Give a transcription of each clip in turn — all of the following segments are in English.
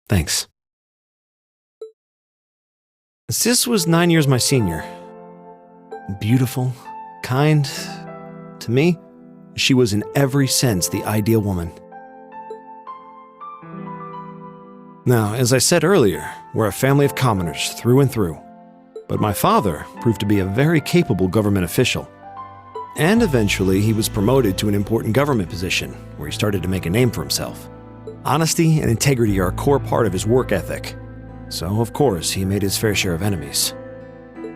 Thanks. Sis was 9 years my senior. Beautiful, kind. To me, she was in every sense the ideal woman. Now, as I said earlier, we're a family of commoners through and through. But my father proved to be a very capable government official. And eventually, he was promoted to an important government position, where he started to make a name for himself. Honesty and integrity are a core part of his work ethic. So, of course, he made his fair share of enemies.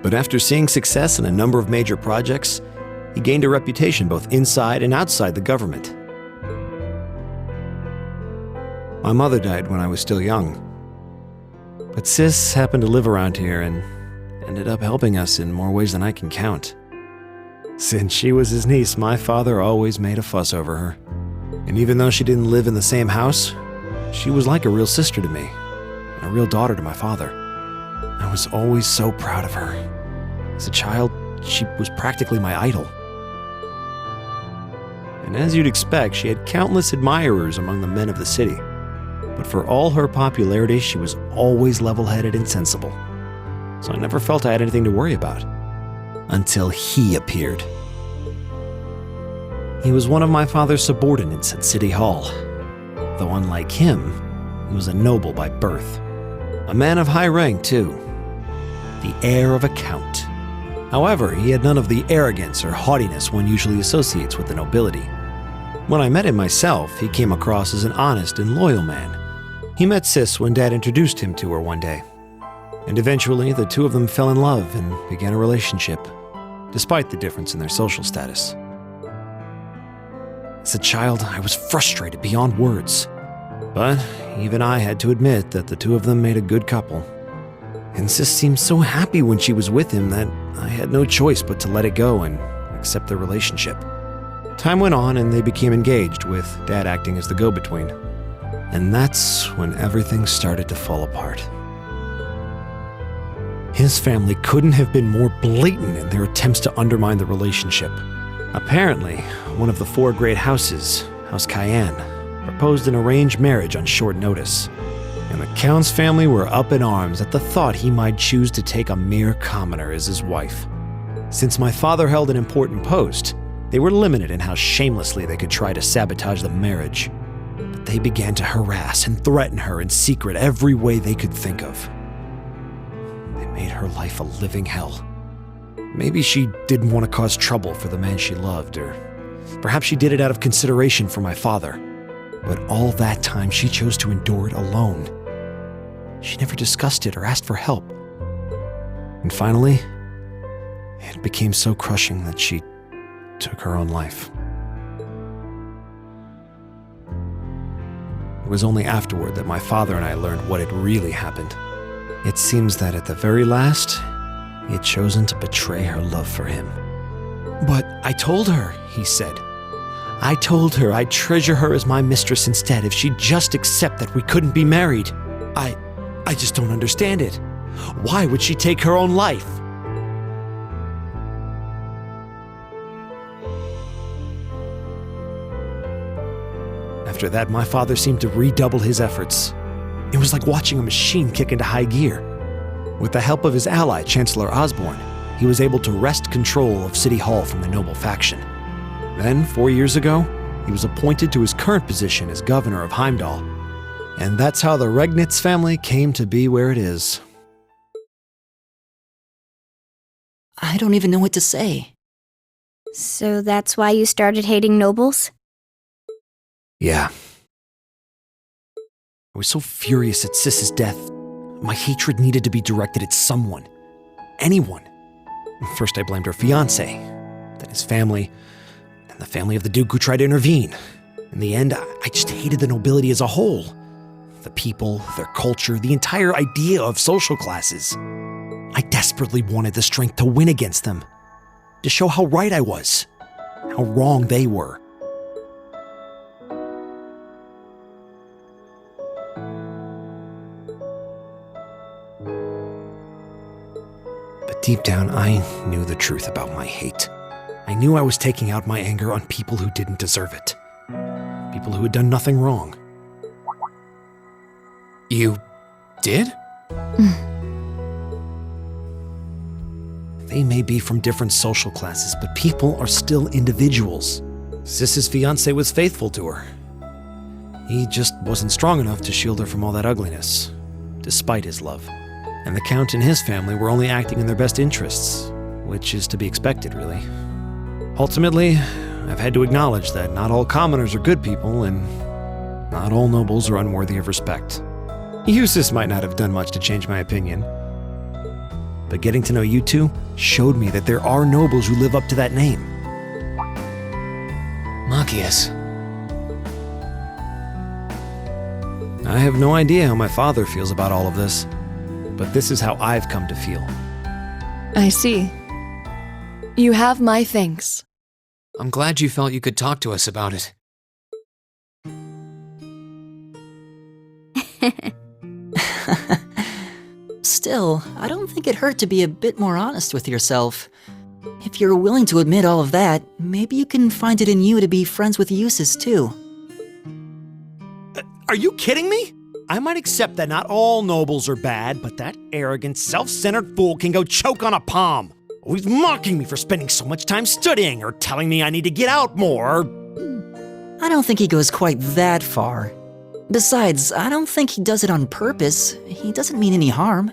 But after seeing success in a number of major projects, he gained a reputation both inside and outside the government. My mother died when I was still young. But Sis happened to live around here and ended up helping us in more ways than I can count. Since she was his niece, my father always made a fuss over her. And even though she didn't live in the same house, she was like a real sister to me, and a real daughter to my father. I was always so proud of her. As a child, she was practically my idol. And as you'd expect, she had countless admirers among the men of the city. But for all her popularity, she was always level-headed and sensible. So I never felt I had anything to worry about. Until he appeared. He was one of my father's subordinates at City Hall. Though unlike him, he was a noble by birth. A man of high rank, too. The heir of a count. However, he had none of the arrogance or haughtiness one usually associates with the nobility. When I met him myself, he came across as an honest and loyal man. He met Sis when Dad introduced him to her one day. And eventually, the two of them fell in love and began a relationship, despite the difference in their social status. As a child, I was frustrated beyond words. But even I had to admit that the two of them made a good couple. And Sis seemed so happy when she was with him that I had no choice but to let it go and accept their relationship. Time went on and they became engaged, with Dad acting as the go-between. And that's when everything started to fall apart. His family couldn't have been more blatant in their attempts to undermine the relationship. Apparently, one of the four great houses, House Cayenne, proposed an arranged marriage on short notice. And the Count's family were up in arms at the thought he might choose to take a mere commoner as his wife. Since my father held an important post, they were limited in how shamelessly they could try to sabotage the marriage. But they began to harass and threaten her in secret every way they could think of. They made her life a living hell. Maybe she didn't want to cause trouble for the man she loved, or perhaps she did it out of consideration for my father. But all that time, she chose to endure it alone. She never discussed it or asked for help. And finally, it became so crushing that she took her own life. It was only afterward that my father and I learned what had really happened. It seems that at the very last, he had chosen to betray her love for him. "But I told her," he said. "I told her I'd treasure her as my mistress instead if she'd just accept that we couldn't be married. I just don't understand it. Why would she take her own life?" After that, my father seemed to redouble his efforts. It was like watching a machine kick into high gear. With the help of his ally, Chancellor Osborne, he was able to wrest control of City Hall from the noble faction. Then, 4 years ago, he was appointed to his current position as governor of Heimdall. And that's how the Regnitz family came to be where it is. I don't even know what to say. So that's why you started hating nobles? Yeah. I was so furious at Sis's death. My hatred needed to be directed at someone. Anyone. First I blamed her fiancé, then his family, and the family of the Duke who tried to intervene. In the end, I just hated the nobility as a whole. The people, their culture, the entire idea of social classes. I desperately wanted the strength to win against them, to show how right I was, how wrong they were. But deep down, I knew the truth about my hate. I knew I was taking out my anger on people who didn't deserve it. People who had done nothing wrong. You did? They may be from different social classes, but people are still individuals. Sis's fiancé was faithful to her. He just wasn't strong enough to shield her from all that ugliness, despite his love. And the Count and his family were only acting in their best interests, which is to be expected, really. Ultimately, I've had to acknowledge that not all commoners are good people, and not all nobles are unworthy of respect. Eustace might not have done much to change my opinion, but getting to know you two showed me that there are nobles who live up to that name. Machias. I have no idea how my father feels about all of this, but this is how I've come to feel. I see. You have my thanks. I'm glad you felt you could talk to us about it. Still, I don't think it hurt to be a bit more honest with yourself. If you're willing to admit all of that, maybe you can find it in you to be friends with Eustace too. Are you kidding me? I might accept that not all nobles are bad, but that arrogant, self-centered fool can go choke on a palm. Always mocking me for spending so much time studying, or telling me I need to get out more. I don't think he goes quite that far. Besides, I don't think he does it on purpose. He doesn't mean any harm.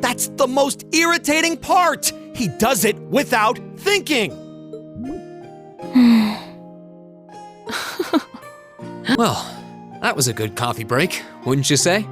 That's the most irritating part! He does it without thinking! Well, that was a good coffee break, wouldn't you say?